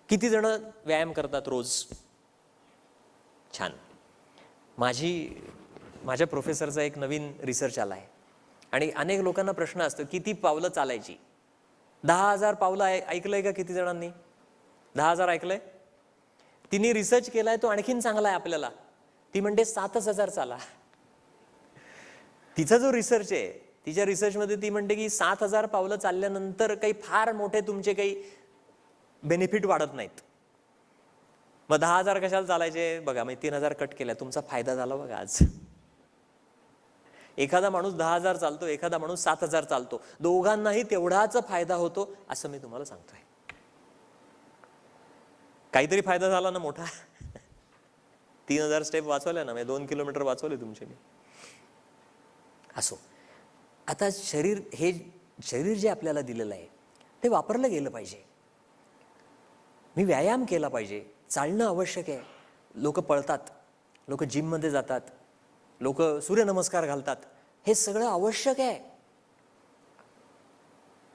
किती जण व्यायाम करतात रोज? छान. माझ्या प्रोफेसरचा एक नवीन रिसर्च आला आहे आणि अनेक लोकांना प्रश्न असतो किती पावलं चालायची. 10,000 पावलं ऐकलंय का किती जणांनी? 10,000 ऐकलंय? तिने रिसर्च केलाय, तो आणखीन चांगला आहे आपल्याला. ती म्हणते 7,000 चाला. तिचा जो रिसर्च आहे, तिच्या रिसर्चमध्ये ती म्हणते की 7,000 पावलं चालल्यानंतर काही फार मोठे तुमचे काही बेनिफिट वाढत नाहीत. मग 10,000 कशाला चालायचे? बघा, मी 3,000 कट केल्या, तुमचा फायदा झाला बघा आज. एखादा माणूस 10,000 चालतो, एखादा माणूस 7,000 चालतो, दोघांनाही तेवढाच फायदा होतो असं मी तुम्हाला सांगतोय. काहीतरी फायदा झाला ना मोठा. 3,000 स्टेप वाचवल्या ना, मी 2 किलोमीटर वाचवले तुमचे मी. असो, आता शरीर जे आपल्याला दिलेलं आहे ते वापरलं गेलं पाहिजे. मी व्यायाम केला पाहिजे, चालणं आवश्यक आहे. लोक पळतात, लोक जिममध्ये जातात, लोक सूर्यनमस्कार घालतात, हे सगळं आवश्यक आहे.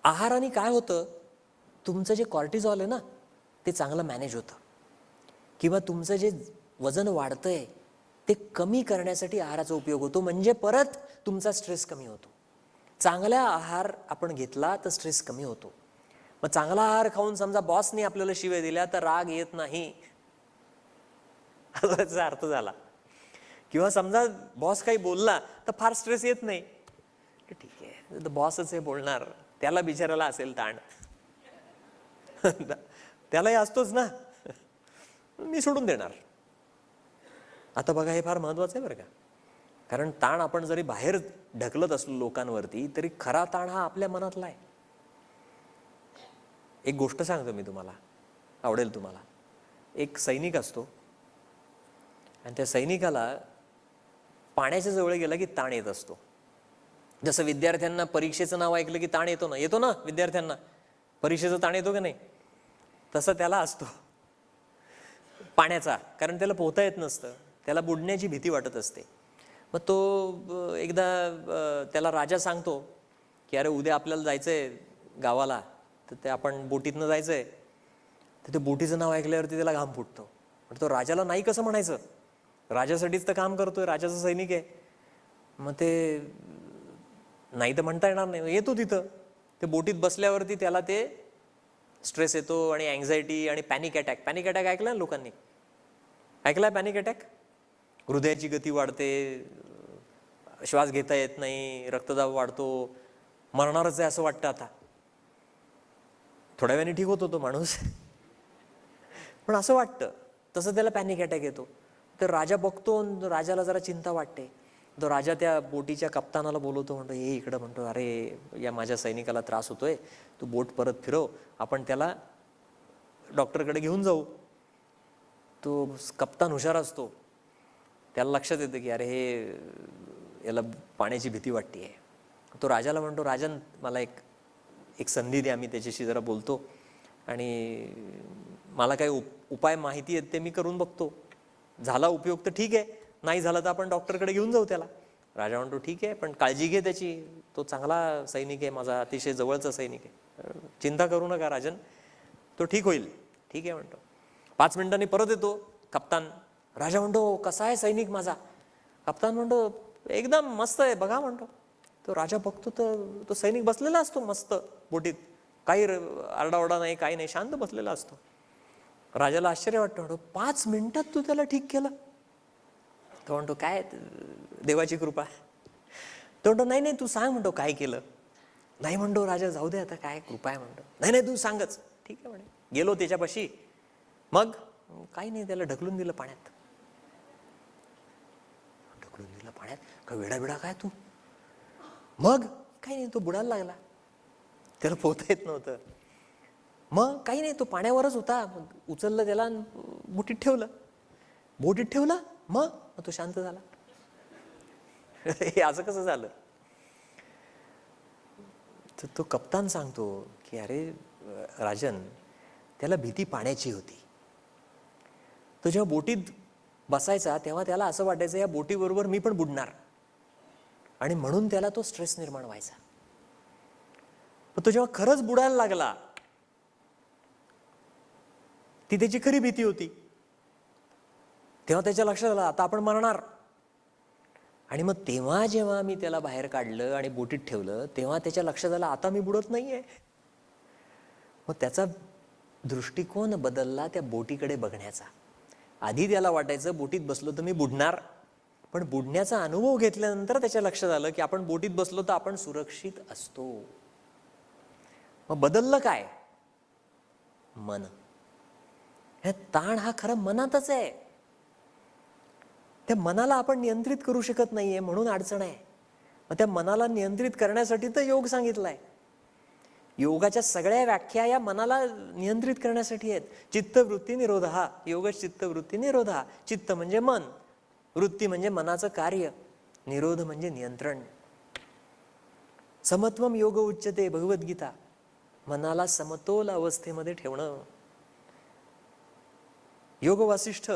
आहाराने काय होतं, तुमचं जे कॉर्टिझॉल आहे ना ते चांगलं मॅनेज होतं, किंवा तुमचं जे वजन वाढतंय ते कमी करण्यासाठी आहाराचा उपयोग होतो, म्हणजे परत तुमचा स्ट्रेस कमी होतो. चांगला आहार आपण घेतला तर स्ट्रेस कमी होतो. मग चांगला आहार खाऊन समजा बॉसने आपल्याला शिव्या दिल्या तर राग येत नाही, याचा अर्थ झाला. किंवा समजा बॉस काही बोलला तर फार स्ट्रेस येत नाही, ठीक आहे बॉसच हे बोलणार, त्याला बिचारायला असेल ताण, त्यालाही असतोच ना, मी सोडून देणार. आता बघा, हे फार महत्वाचं आहे बरं का, कारण ताण आपण जरी बाहेर ढकलत असलो लोकांवरती, तरी खरा ताण हा आपल्या मनातला आहे. एक गोष्ट सांगतो मी तुम्हाला, आवडेल तुम्हाला. एक सैनिक असतो आणि त्या सैनिकाला पाण्याच्या जवळ गेला की ताण येत असतो. जसं विद्यार्थ्यांना परीक्षेचं नाव ऐकलं की ताण येतो ना विद्यार्थ्यांना परीक्षेचा ताण येतो का नाही, तसं त्याला असतो पाण्याचा, कारण त्याला पोहता येत नसतं, त्याला बुडण्याची भीती वाटत असते. मग तो एकदा त्याला राजा सांगतो की अरे उद्या आपल्याला जायचंय गावाला, तर ते आपण बोटीतनं जायचंय. तर ते बोटीचं नाव ऐकल्यावरती त्याला घाम फुटतो. पण तो राजाला नाही कसं म्हणायचं, राजासाठीच तर काम करतोय, राजाचा सैनिक आहे. मग ते नाही तर म्हणता येणार नाही, येतो तिथं. ते बोटीत बसल्यावरती त्याला ते स्ट्रेस येतो आणि अँझायटी आणि पॅनिक अटॅक. पॅनिक अटॅक ऐकला ना लोकांनी? ऐकलाय पॅनिक अटॅक? हृदयाची गती वाढते, श्वास घेता येत नाही, रक्तदाब वाढतो, मरणारच आहे असं वाटतं. आता थोड्या वेळाने ठीक होतो तो माणूस, पण असं वाटतं, तसं त्याला पॅनिक अटॅक येतो. तर राजा बघतो, राजाला जरा चिंता वाटते. तो राजा त्या बोटीच्या कप्तानाला बोलवतो, म्हणतो हे इकडं, म्हणतो अरे या माझ्या सैनिकाला त्रास होतोय, तू बोट परत फिरव, आपण त्याला डॉक्टरकडे घेऊन जाऊ. तो कप्तान हुशार असतो, त्याला लक्षात येतं की अरे हे याला पाण्याची भीती वाटते. तो राजाला म्हणतो, राजन मला एक संधी द्या, मी त्याच्याशी जरा बोलतो आणि मला काही उपाय माहिती आहेत ते मी करून बघतो, झाला उपयोग तर ठीक आहे, नाही झालं तर आपण डॉक्टरकडे घेऊन जाऊ त्याला. राजा म्हणतो ठीक आहे, पण काळजी घे त्याची, तो चांगला सैनिक आहे, माझा अतिशय जवळचा सैनिक आहे, चिंता करू नका राजन, तो ठीक होईल. ठीक आहे म्हणतो. 5 मिनिटांनी परत येतो कप्तान. राजा म्हणतो कसा आहे सैनिक माझा? कप्तान म्हणतो एकदम मस्त आहे बघा, म्हणतो. तो राजा बघतो तर तो सैनिक बसलेला असतो मस्त बोटीत, काही आरडाओरडा नाही, काही नाही, शांत बसलेला असतो. राजाला आश्चर्य वाटतं, म्हणतो 5 मिनिटात तू त्याला ठीक केलं? तो म्हणतो काय देवाची कृपा. तो म्हणतो नाही तू सांग, म्हणतो काय केलं. नाही म्हणतो राजा जाऊ दे आता, काय कृपा आहे, म्हणतो. नाही तू सांगच. ठीक आहे म्हणे. गेलो त्याच्यापाशी, मग काही नाही, त्याला ढकलून दिलं पाण्यात. ढकलून दिलं पाण्यात? का वेडा काय तू? मग काही नाही, तो बुडायला लागला, त्याला पोहता येत नव्हतं. मग काही नाही, तो पाण्यावरच होता, उचललं त्याला, बोटीत ठेवलं, मग तो शांत झाला. हे असं कसं झालं? तर तो कप्तान सांगतो की अरे राजन, त्याला भीती पाण्याची होती. तो जेव्हा बोटीत बसायचा तेव्हा त्याला असं वाटायचं या बोटीबरोबर मी पण बुडणार, आणि म्हणून त्याला तो स्ट्रेस निर्माण व्हायचा. पण तो जेव्हा खरंच बुडायला लागला ती त्याची खरी भीती होती. तेव्हा त्याच्या लक्षात आलं आता आपण मरणार. आणि मग तेव्हा जेव्हा मी त्याला बाहेर काढलं आणि बोटीत ठेवलं तेव्हा त्याच्या लक्षात आलं आता मी बुडत नाहीये. मग त्याचा दृष्टिकोन बदलला त्या बोटीकडे बघण्याचा. आधी त्याला वाटायचं बोटीत बसलो तर मी बुडणार, पण बुडण्याचा अनुभव घेतल्यानंतर त्याच्या लक्षात आलं की आपण बोटीत बसलो तर आपण सुरक्षित असतो. मग बदललं काय? मन. हे ताण हा खरं मनातच आहे. त्या मनाला आपण नियंत्रित करू शकत नाहीये म्हणून अडचण आहे. मग त्या मनाला नियंत्रित करण्यासाठी तर योग सांगितलाय. योगाच्या सगळ्या व्याख्या या मनाला नियंत्रित करण्यासाठी आहेत. चित्तवृत्ती निरोधा, योग चित्तवृत्ती निरोधा. चित्त म्हणजे मन, वृत्ती म्हणजे मनाचं कार्य, निरोध म्हणजे नियंत्रण. समत्वम योग उच्यते, भगवद्गीता. मनाला समतोल अवस्थेमध्ये ठेवणं. योग वासिष्ठ,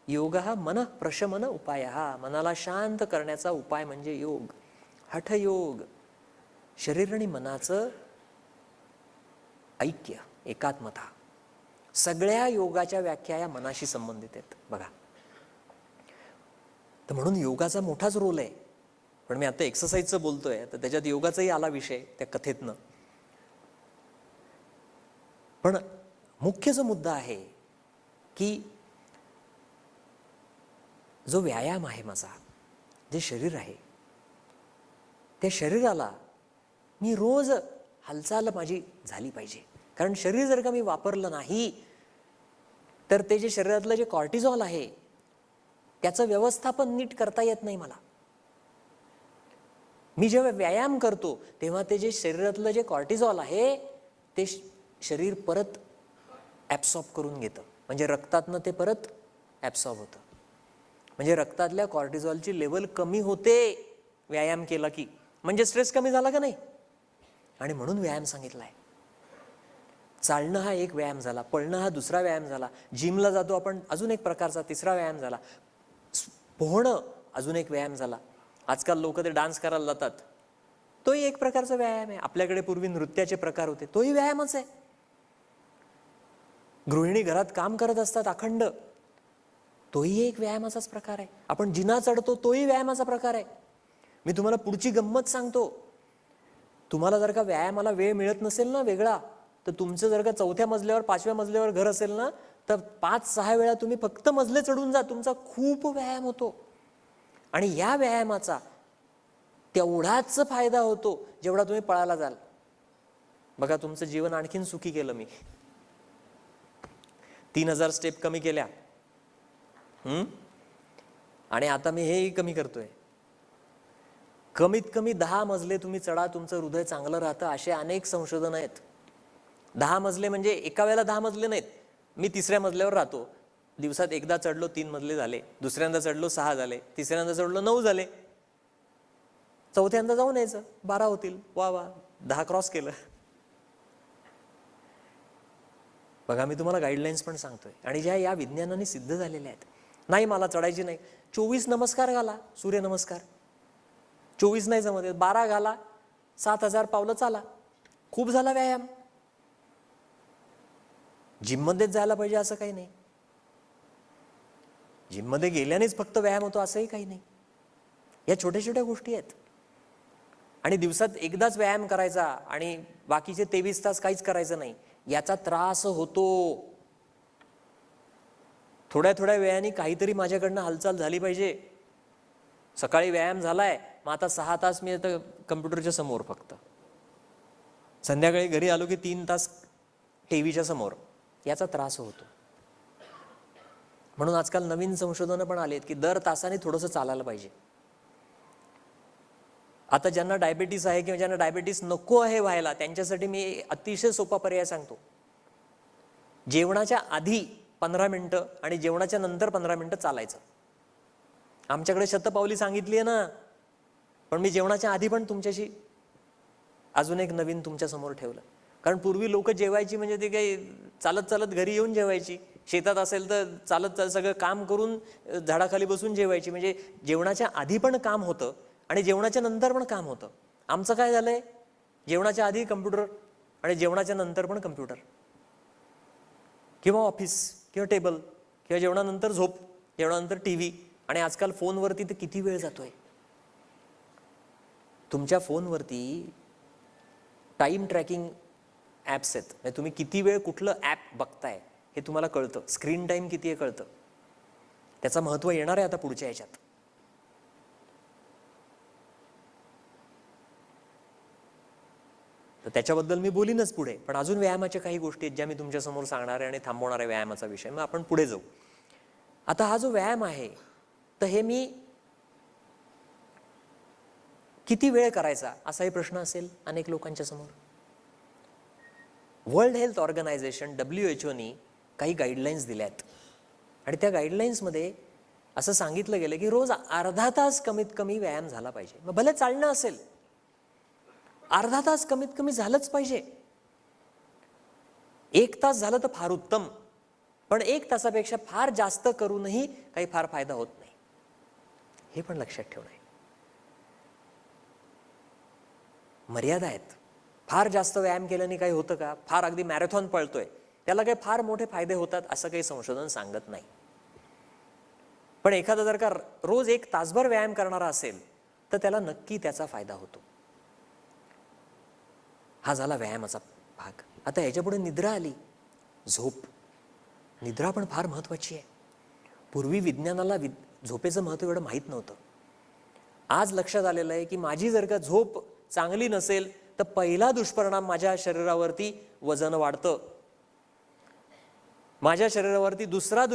योग हा मन प्रशमन उपाय. मनाला शांत करण्याचा उपाय म्हणजे योग. हठयोग, शरीर आणि मनाचं ऐक्य, एकात्मता. सगळ्या योगाच्या व्याख्या या मनाशी संबंधित आहेत बघा. तर म्हणून योगाचा मोठाच रोल आहे. पण मी आता एक्सरसाइजचं बोलतोय तर त्याच्यात योगाचाही आला विषय त्या कथेतनं. पण मुख्य जो मुद्दा आहे की जो व्यायाम आहे माझा, जे शरीर आहे, त्या शरीराला मी रोज हालचाल माझी झाली पाहिजे. कारण शरीर जर का मी वापरलं नाही तर ते जे शरीरातलं जे कॉर्टिझॉल आहे त्याचं व्यवस्थापन नीट करता येत नाही मला. मी जेव्हा व्यायाम करतो तेव्हा ते जे शरीरातलं जे कॉर्टिझॉल आहे ते शरीर परत ॲब्सॉर्ब करून घेतं. म्हणजे रक्तातनं ते परत ॲब्सॉर्ब होतं. म्हणजे रक्तातल्या कॉर्टिझॉलची लेवल कमी होते व्यायाम केला की. म्हणजे स्ट्रेस कमी झाला का नाही. आणि म्हणून व्यायाम सांगितलाय. चालणं हा एक व्यायाम झाला, पळणं हा दुसरा व्यायाम झाला, जिमला जातो आपण अजून एक प्रकारचा तिसरा व्यायाम झाला, पोहणं अजून एक व्यायाम झाला. आजकाल लोक ते डान्स करायला जातात, तोही एक प्रकारचा व्यायाम आहे. आपल्याकडे पूर्वी नृत्याचे प्रकार होते, तोही व्यायामच आहे. गृहिणी घरात काम करत असतात अखंड, तोही एक व्यायामाचाच प्रकार आहे. आपण जिना चढतो तोही व्यायामाचा प्रकार आहे. मी तुम्हाला पुढची गंमत सांगतो. तुम्हाला जर का व्यायामाला वेळ मिळत नसेल ना वेगळा, तर तुमचं जर का 4थ्या मजल्यावर 5व्या मजल्यावर घर असेल ना तर 5-6 वेळा तुम्ही फक्त मजले चढून जा, तुमचा खूप व्यायाम होतो. आणि या व्यायामाचा तेवढाच फायदा होतो जेवढा तुम्ही पळायला जाल. बघा तुमचं जीवन आणखीन सुखी केलं मी. 3000 स्टेप कमी केल्या आणि आता मी हेही कमी करतोय. कमीत कमी 10 मजले तुम्ही चढा, तुमचं हृदय चांगलं राहतं. असे अनेक संशोधन आहेत. 10 मजले म्हणजे एका वेळेला 10 मजले नाहीत. मी 3ऱ्या मजल्यावर राहतो, दिवसात एकदा चढलो 3 मजले झाले, दुसऱ्यांदा चढलो 6 झाले, तिसऱ्यांदा चढलो 9 झाले, 4थ्यांदा जाऊन यायचं 12 होतील. वा वा, 10 क्रॉस केलं. बघा मी तुम्हाला गाईडलाईन्स पण सांगतोय आणि ज्या या विज्ञानाने सिद्ध झालेल्या आहेत. नाही मला चढायची नाही, 24 नमस्कार घाला, सूर्यनमस्कार. 24 नाही जमत, 12 घाला, 7000 पावलं चाला, खूप झाला व्यायाम. जिममध्येच जायला पाहिजे असं काही नाही. जिममध्ये गेल्यानेच फक्त व्यायाम होतो असंही काही नाही. या छोट्या छोट्या गोष्टी आहेत. आणि दिवसात एकदाच व्यायाम करायचा आणि बाकीचे 23 तास काहीच करायचं नाही, याचा त्रास होतो. थोड्या थोड्या वेळाने काहीतरी माझ्याकडनं हालचाल झाली पाहिजे. सकाळी व्यायाम झालाय, मग आता 6 तास मी आता कम्प्युटरच्या समोर फक्त. संध्याकाळी घरी आलो की 3 तास टीव्हीच्या समोर, याचा त्रास होतो. म्हणून आजकाल नवीन संशोधनं पण आलेत की दर तासाने थोडंसं चालायला पाहिजे. आता ज्यांना डायबिटीस आहे किंवा ज्यांना डायबिटीस नको आहे व्हायला, त्यांच्यासाठी मी अतिशय सोपा पर्याय सांगतो. जेवणाच्या आधी 15 मिनिटं आणि जेवणाच्या नंतर 15 मिनिटं चालायचं. आमच्याकडे शतपावली सांगितली आहे ना, पण मी जेवणाच्या आधी पण तुमच्याशी अजून एक नवीन तुमच्या समोर ठेवलं. कारण पूर्वी लोक जेवायची म्हणजे ते काही चालत चालत घरी येऊन जेवायची, शेतात असेल तर चालत सगळं काम करून झाडाखाली बसून जेवायची. म्हणजे जेवणाच्या आधी पण काम होतं आणि जेवणाच्या नंतर पण काम होतं. आमचं काय झालंय, जेवणाच्या आधी कम्प्युटर आणि जेवणाच्या नंतर पण कम्प्युटर. किंवा ऑफिस किंवा टेबल किंवा जेवणानंतर झोप, जेवणानंतर टीव्ही, आणि आजकाल फोनवरती तर किती वेळ जातोय. तुमच्या फोनवरती टाइम ट्रॅकिंग ॲप्स आहेत, म्हणजे तुम्ही किती वेळ कुठलं ॲप बघताय हे तुम्हाला कळतं. स्क्रीन टाईम किती आहे कळतं. त्याचं महत्त्व येणार आहे आता पुढच्या ह्याच्यात. तर त्याच्याबद्दल मी बोलीनच पुढे, पण अजून व्यायामाच्या काही गोष्टी आहेत ज्या मी तुमच्यासमोर सांगणार आहे आणि थांबवणार आहे व्यायामाचा विषय. मग आपण पुढे जाऊ. आता हा जो व्यायाम आहे तर हे मी किती वेळ करायचा असाही प्रश्न असेल अनेक लोकांच्या समोर. वर्ल्ड हेल्थ ऑर्गनायझेशन WHO काही गाईडलाईन्स दिल्या आहेत आणि त्या गाईडलाईन्समध्ये असं सांगितलं गेलं की रोज अर्धा तास कमीत कमी व्यायाम झाला पाहिजे. मग भले चालणं असेल, अर्धा तास कमीत कमी झालंच पाहिजे. 1 तास झालं तर फार उत्तम, पण 1 तासापेक्षा फार जास्त करूनही काही फार फायदा होत नाही, हे पण लक्षात ठेवणं आहे. मर्यादा आहेत. फार जास्त व्यायाम केल्याने काही होतं का? फार अगदी मॅरेथॉन पळतोय त्याला काही फार मोठे फायदे होतात असं काही संशोधन सांगत नाही. पण एखादा जर का रोज 1 तासभर व्यायाम करणारा असेल तर त्याला नक्की त्याचा फायदा होतो. हा झाला व्यायामाचा भाग. आता याच्यापुढे निद्रा आली, झोप. निद्रा पण फार महत्वाची आहे. पूर्वी विज्ञानाला झोपेचं महत्त्व एवढं माहीत नव्हतं. आज लक्षात आलेलं आहे की माझी जर का झोप चांगली नसेल तर पहिला दुष्परिणाम माझ्या शरीरावरती वजन वाढतं. माझ्या शरीरावरती दुसरा